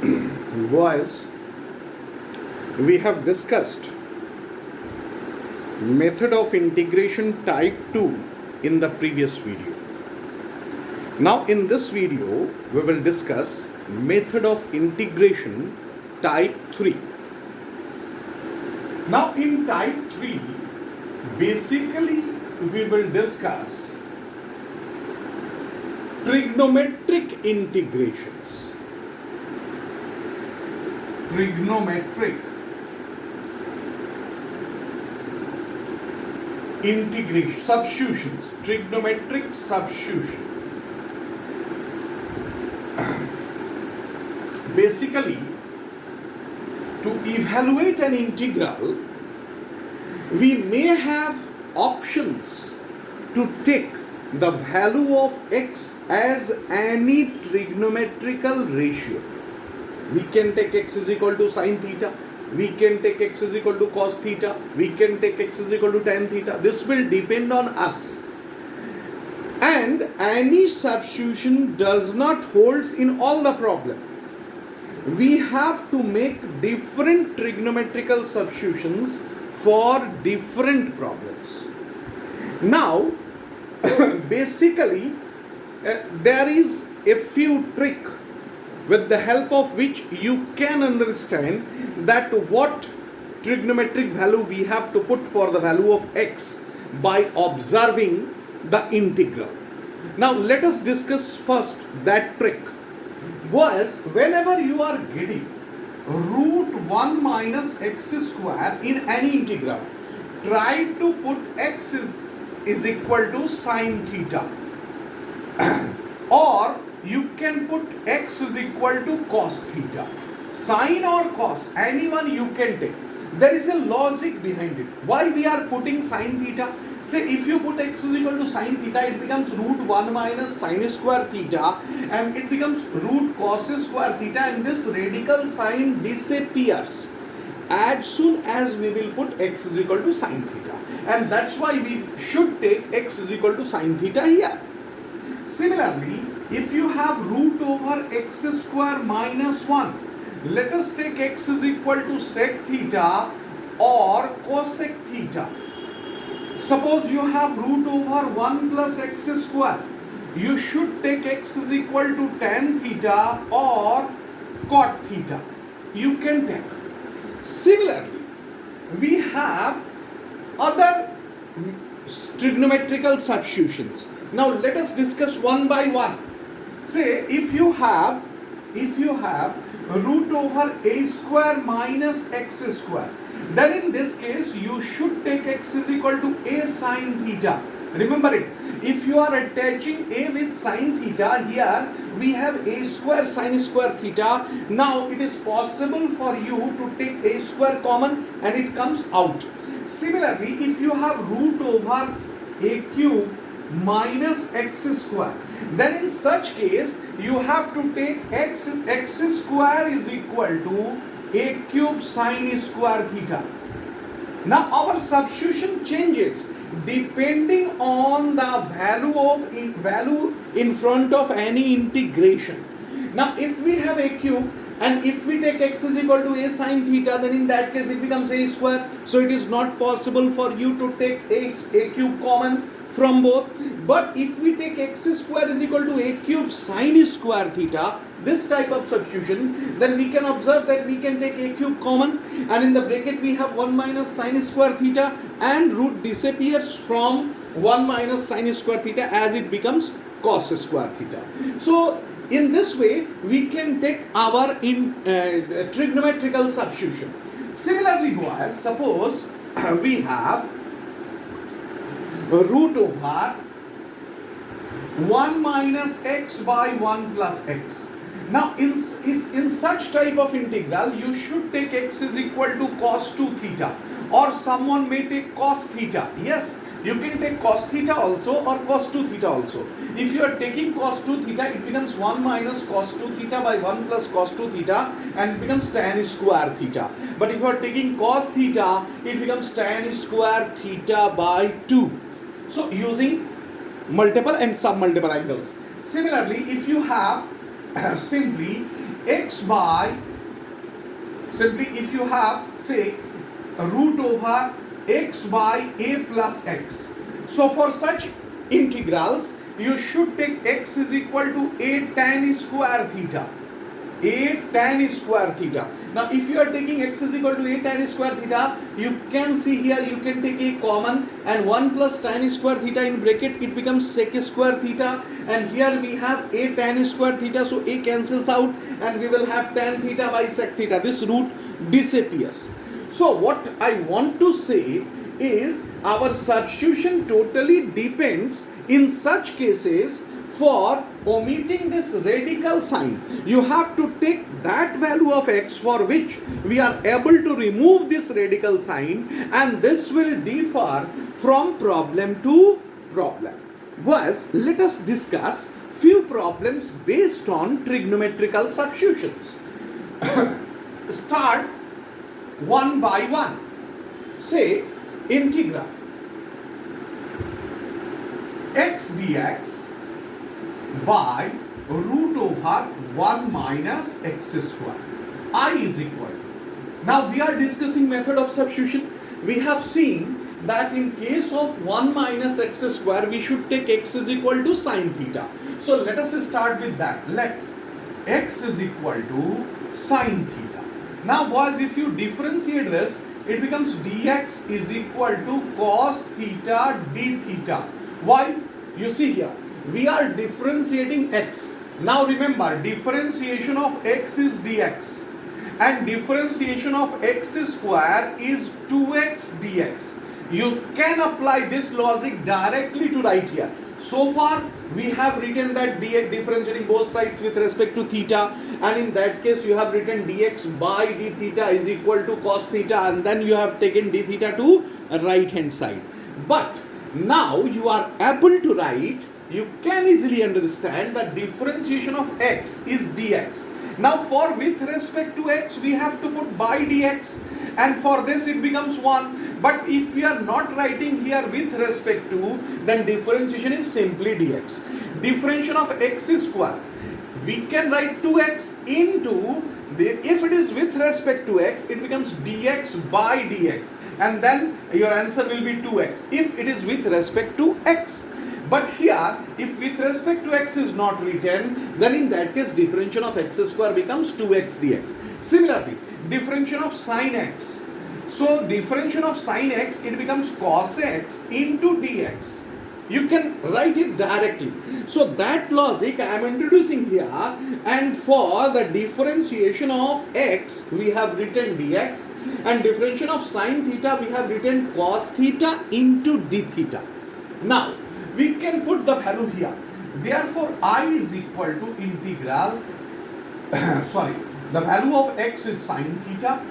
Boys, we have discussed method of integration type 2 in the previous video. Now in this video we will discuss method of integration type 3. Now in type 3 basically we will discuss trigonometric integrations. Trigonometric integration, substitutions, trigonometric substitution. Basically, to evaluate an integral, we may have options to take the value of x as any trigonometrical ratio. We can take x is equal to sine theta, we can take x is equal to cos theta, we can take x is equal to tan theta. This will depend on us. And any substitution does not holds in all the problem. We have to make different trigonometrical substitutions for different problems. Now, basically, there is a few tricks with the help of which you can understand that what trigonometric value we have to put for the value of x by observing the integral. Now let us discuss first that trick. Was whenever you are getting root 1 minus x square in any integral, try to put x is equal to sine theta or you can put x is equal to cos theta. Sine or cos, anyone you can take. There is a logic behind it. Why we are putting sine theta? Say if you put x is equal to sine theta, it becomes root 1 minus sine square theta and it becomes root cos square theta and this radical sign disappears as soon as we will put x is equal to sine theta. And that's why we should take x is equal to sine theta here. Similarly, if you have root over x square minus 1, let us take x is equal to sec theta or cosec theta. Suppose you have root over 1 plus x square. You should take x is equal to tan theta or cot theta. You can take. Similarly, we have other trigonometrical substitutions. Now let us discuss one by one. Say if you have root over a square minus x square, then in this case you should take x is equal to a sine theta. Remember it. If you are attaching a with sine theta, here we have a square sine square theta. Now it is possible for you to take a square common and it comes out. Similarly, if you have root over a cube minus x square, then in such case you have to take x square is equal to a cube sine square theta. Now our substitution changes depending on the value in front of any integration. Now if we have a cube and if we take x is equal to a sine theta, then in that case it becomes a square. So it is not possible for you to take a cube common from both. But if we take x square is equal to a cube sine square theta, this type of substitution, then we can observe that we can take a cube common and in the bracket we have 1 minus sine square theta and root disappears from 1 minus sine square theta as it becomes cos square theta. So in this way we can take our trigonometrical substitution. Similarly, boys, suppose we have root over 1 minus x by 1 plus x. Now in such type of integral you should take x is equal to cos 2 theta or someone may take cos theta. Yes, you can take cos theta also or cos 2 theta also. If you are taking cos 2 theta, it becomes 1 minus cos 2 theta by 1 plus cos 2 theta and it becomes tan square theta. But if you are taking cos theta, it becomes tan square theta by 2. So using multiple and submultiple angles. Similarly, if you have simply x by, simply if you have say root over x by a plus x. So for such integrals, you should take x is equal to a tan square theta. A tan square theta. Now if you are taking x is equal to a tan square theta, you can see here you can take a common, and 1 plus tan square theta in bracket, it becomes sec square theta, and here we have a tan square theta, so a cancels out and we will have tan theta by sec theta. This root disappears. So what I want to say is our substitution totally depends in such cases. For omitting this radical sign, you have to take that value of x for which we are able to remove this radical sign, and this will differ from problem to problem. Thus, let us discuss few problems based on trigonometrical substitutions. Start one by one. Say integral x dx by root over 1 minus x square. I is equal to. Now we are discussing method of substitution. We have seen that in case of 1 minus x square, we should take x is equal to sine theta. So let us start with that. Let x is equal to sine theta. Now boys, if you differentiate this, it becomes dx is equal to cos theta d theta. Why? You see here, we are differentiating x. Now remember, differentiation of x is dx and differentiation of x square is 2x dx. You can apply this logic directly to right here. So far we have written that dx differentiating both sides with respect to theta, and in that case you have written dx by d theta is equal to cos theta, and then you have taken d theta to right hand side. But now you are able to write, you can easily understand that differentiation of x is dx. Now for with respect to x, we have to put by dx, and for this it becomes 1. But if we are not writing here with respect to, then differentiation is simply dx. Differentiation of x square, we can write 2x into, if it is with respect to x, it becomes dx by dx, and then your answer will be 2x if it is with respect to x. But here, if with respect to x is not written, then in that case differentiation of x square becomes 2x dx. Similarly, differentiation of sine x. So differentiation of sine x, it becomes cos x into dx. You can write it directly. So that logic I am introducing here, and for the differentiation of x, we have written dx, and differentiation of sine theta, we have written cos theta into d theta. Now, we can put the value here. Therefore, I is equal to integral, the value of x is sine theta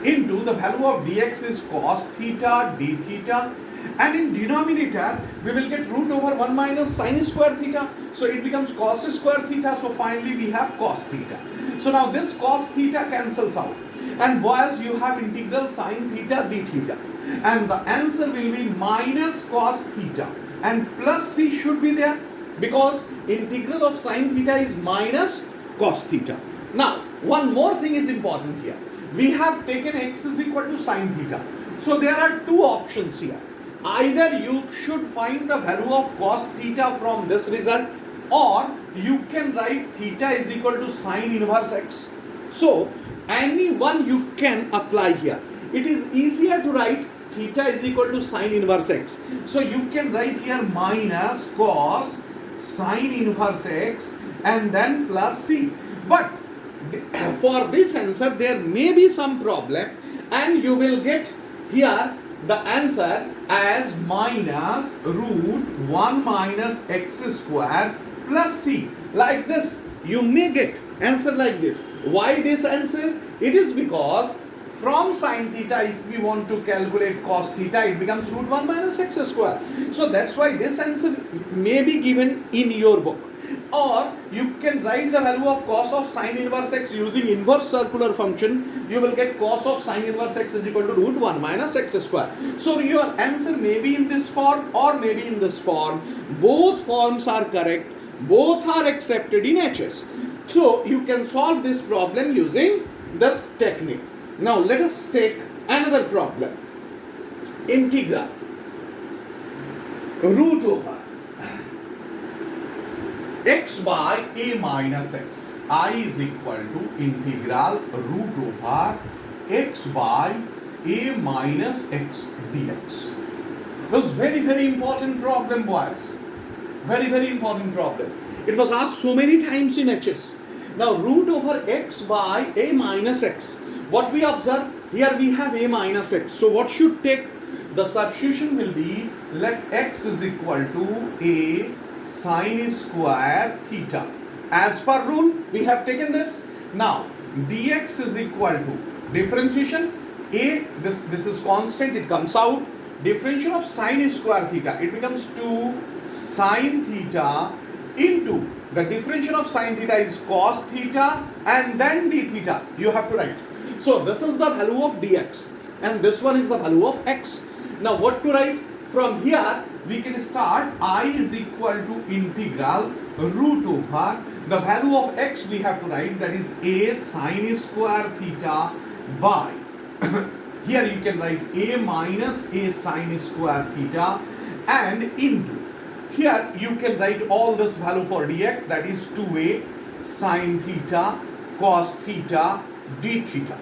into the value of dx is cos theta d theta, and in denominator we will get root over 1 minus sine square theta, so it becomes cos square theta. So finally we have cos theta. So now this cos theta cancels out, and boys, you have integral sine theta d theta, and the answer will be minus cos theta, and plus c should be there because integral of sine theta is minus cos theta. Now one more thing is important here. We have taken x is equal to sine theta. So there are two options here. Either you should find the value of cos theta from this result, or you can write theta is equal to sine inverse x. So any one you can apply here. It is easier to write theta is equal to sine inverse x. So you can write here minus cos sine inverse x and then plus c. But for this answer there may be some problem, and you will get here the answer as minus root 1 minus x square plus c. Like this, you may get answer like this. Why this answer? It is because from sine theta, if we want to calculate cos theta, it becomes root 1 minus x square. So that's why this answer may be given in your book. Or you can write the value of cos of sine inverse x using inverse circular function. You will get cos of sine inverse x is equal to root 1 minus x square. So your answer may be in this form or may be in this form. Both forms are correct. Both are accepted in HS. So you can solve this problem using this technique. Now let us take another problem. Integral root over x by a minus x. I is equal to integral root over x by a minus x dx. That was very important problem, boys. Very important problem. It was asked so many times in HS. Now root over x by a minus x. What we observe? Here we have a minus x. So what should take? The substitution will be, let x is equal to a sine square theta. As per rule, we have taken this. Now dx is equal to differentiation. This is constant, it comes out. Differential of sine square theta, it becomes 2 sine theta into the differential of sine theta is cos theta and then d theta. You have to write. So this is the value of dx and this one is the value of x. Now what to write? From here we can start. I is equal to integral root over the value of x we have to write, that is a sine square theta by here you can write a minus a sine square theta and into here you can write all this value for dx, that is 2a sine theta cos theta d theta.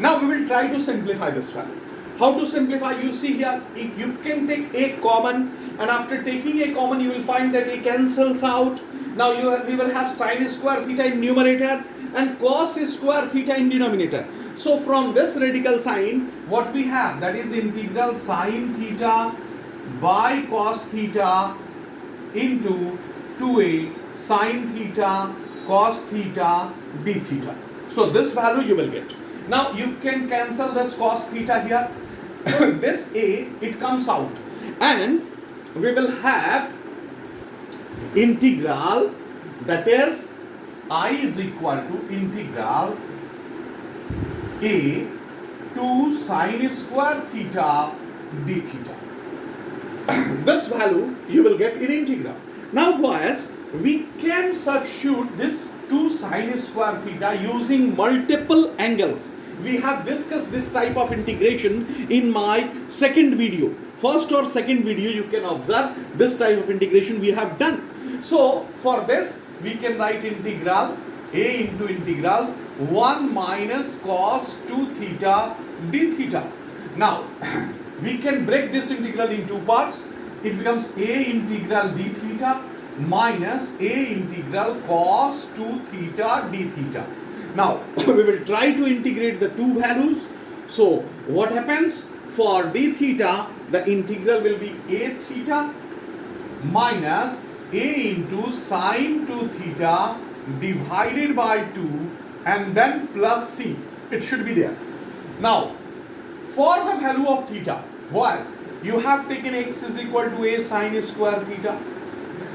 Now we will try to simplify this value. How to simplify? You see here, you can take a common and after taking a common you will find that a cancels out. Now we will have sine square theta in numerator and cos square theta in denominator. So from this radical sign, what we have, that is integral sine theta by cos theta into 2a sine theta cos theta d theta. So this value you will get. Now you can cancel this cos theta here. This a, it comes out and we will have integral, that is I is equal to integral a to sine square theta d theta. This value you will get in integral. Now boys, we can substitute this 2 sine square theta using multiple angles. We have discussed this type of integration in my second video. First or second video you can observe this type of integration we have done. So for this we can write integral a into integral 1 minus cos 2 theta d theta. Now we can break this integral in two parts. It becomes a integral d theta minus a integral cos 2 theta d theta. Now we will try to integrate the two values. So what happens? For d theta, the integral will be a theta minus a into sine 2 theta divided by 2 and then plus c. It should be there. Now for the value of theta, boys, you have taken x is equal to a sine square theta.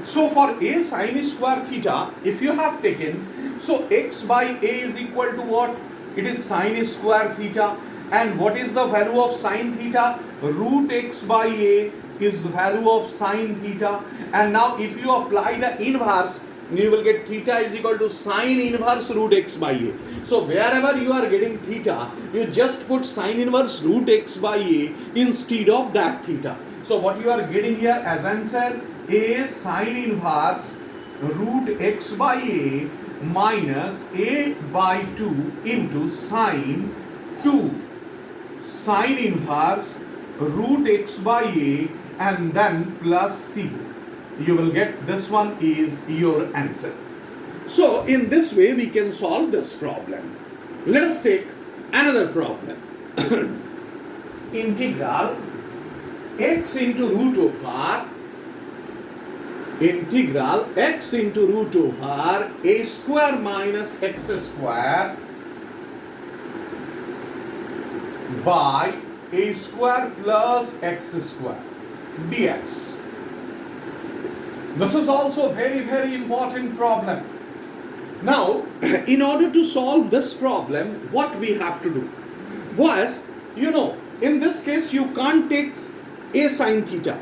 So for a sine square theta, if you have taken, so x by a is equal to what? It is sine square theta. And what is the value of sine theta? Root x by a is the value of sine theta. And now if you apply the inverse, you will get theta is equal to sine inverse root x by a. So wherever you are getting theta, you just put sine inverse root x by a instead of that theta. So what you are getting here as answer, a sine inverse root x by a minus a by 2 into sine 2 sine inverse root x by a and then plus c. You will get this one is your answer. So in this way we can solve this problem. Let us take another problem. Integral x into root over integral x into root over a square minus x square by a square plus x square dx. This is also very important problem. Now, in order to solve this problem, what we have to do? Was, in this case you can't take a sine theta.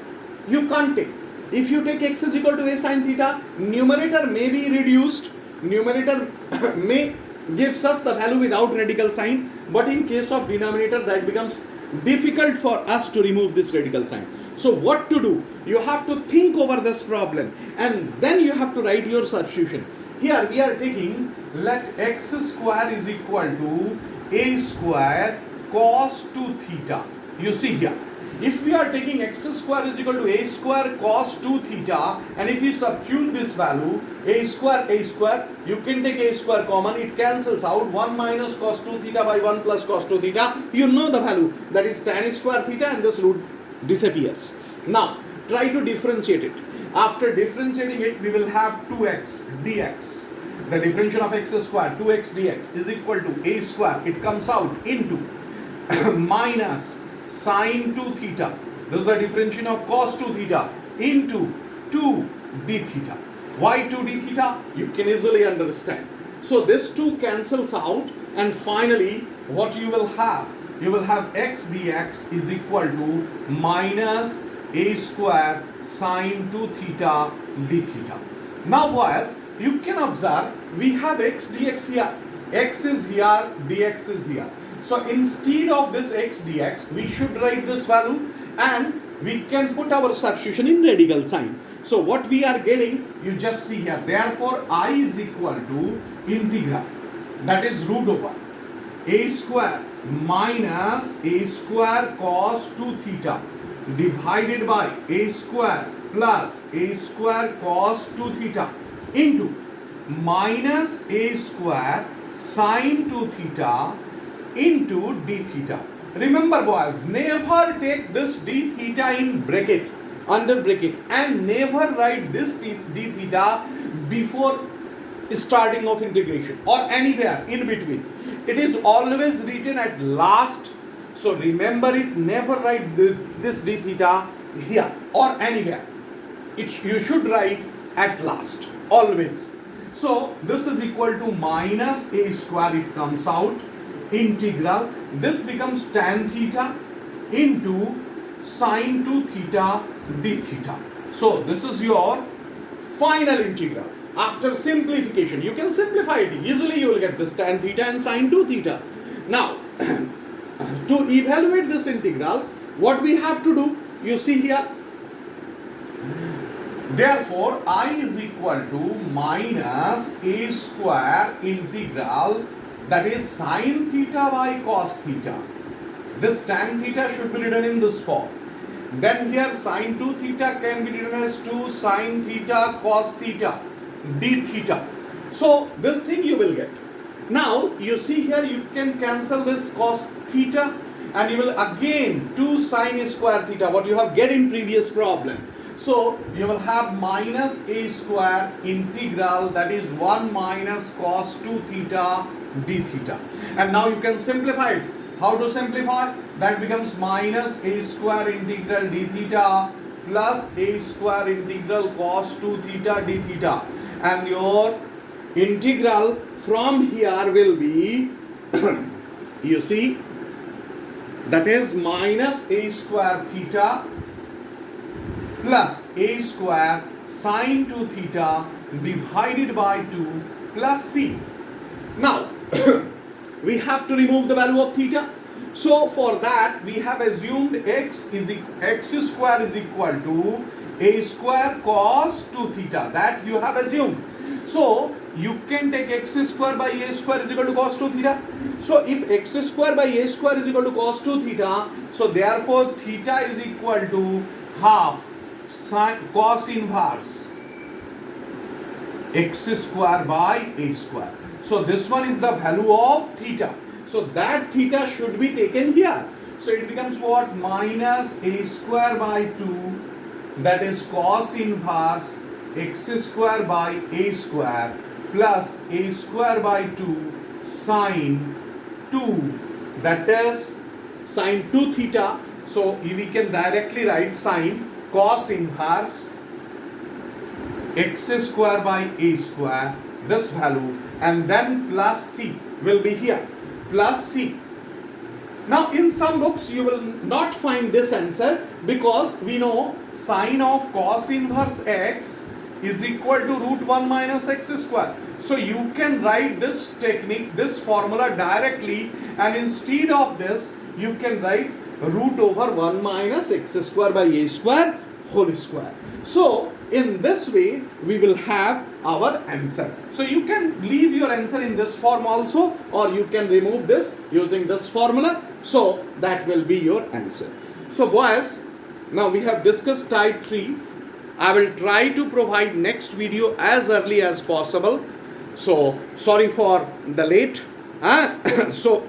You can't take. If you take x is equal to a sine theta, numerator may be reduced numerator may gives us the value without radical sign, but in case of denominator that becomes difficult for us to remove this radical sign. So what to do? You have to think over this problem and then you have to write your substitution. Here we are taking, let x square is equal to a square cos 2 theta. You see here, if we are taking x square is equal to a square cos 2 theta, and if you substitute this value a square, you can take a square common, it cancels out 1 minus cos 2 theta by 1 plus cos 2 theta. You know the value, that is tan square theta, and this root disappears. Now try to differentiate it. After differentiating it, we will have 2x dx. The differential of x square 2x dx is equal to a square, it comes out into minus sine 2 theta. This is the differential of cos 2 theta into 2 d theta. Why 2 d theta? You can easily understand. So this 2 cancels out, and finally what you will have? You will have x dx is equal to minus a square sine 2 theta d theta. Now boys, you can observe we have x dx here. X is here, dx is here. So instead of this x dx, we should write this value and we can put our substitution in radical sign. So what we are getting, you just see here. Therefore, I is equal to integral, that is root over a square minus a square cos 2 theta divided by a square plus a square cos 2 theta into minus a square sine 2 theta into d theta. Remember boys, never take this d theta in bracket, under bracket, and never write this d theta before starting of integration or anywhere in between. It is always written at last. So remember it, never write this d theta here or anywhere. You should write at last, always. So this is equal to minus a square, it comes out, integral, this becomes tan theta into sine 2 theta d theta. So this is your final integral. After simplification, you can simplify it easily, you will get this tan theta and sine 2 theta. Now to evaluate this integral, what we have to do, you see here, therefore I is equal to minus a square integral, that is sine theta by cos theta. This tan theta should be written in this form. Then here sine 2 theta can be written as 2 sine theta cos theta d theta. So this thing you will get. Now you see here, you can cancel this cos theta and you will again 2 sine square theta, what you have get in previous problem. So you will have minus a square integral, that is 1 minus cos 2 theta d theta. And now you can simplify it. How to simplify? That becomes minus a square integral d theta plus a square integral cos 2 theta d theta. And your integral from here will be you see, that is minus a square theta plus a square sine 2 theta divided by 2 plus c. Now we have to remove the value of theta. So for that we have assumed x square is equal to a square cos 2 theta. That you have assumed. So you can take x square by a square is equal to cos 2 theta. So if x square by a square is equal to cos 2 theta, so therefore theta is equal to half sin cos inverse x square by a square. So this one is the value of theta. So that theta should be taken here. So it becomes what? Minus a square by 2, that is cos inverse x square by a square plus a square by 2 sine 2, that is sine 2 theta. So we can directly write sine cos inverse x square by a square, this value, and then plus c will be here, plus c. Now in some books you will not find this answer, because we know sine of cos inverse x is equal to root 1 minus x square. So you can write this technique, this formula directly, and instead of this you can write root over 1 minus x square by a square whole square. So in this way we will have our answer. So you can leave your answer in this form also, or you can remove this using this formula. So that will be your answer. So boys, now we have discussed type 3. I will try to provide next video as early as possible. So sorry for the late. So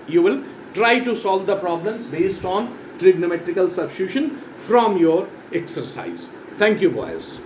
you will try to solve the problems based on trigonometrical substitution from your exercise. Thank you boys.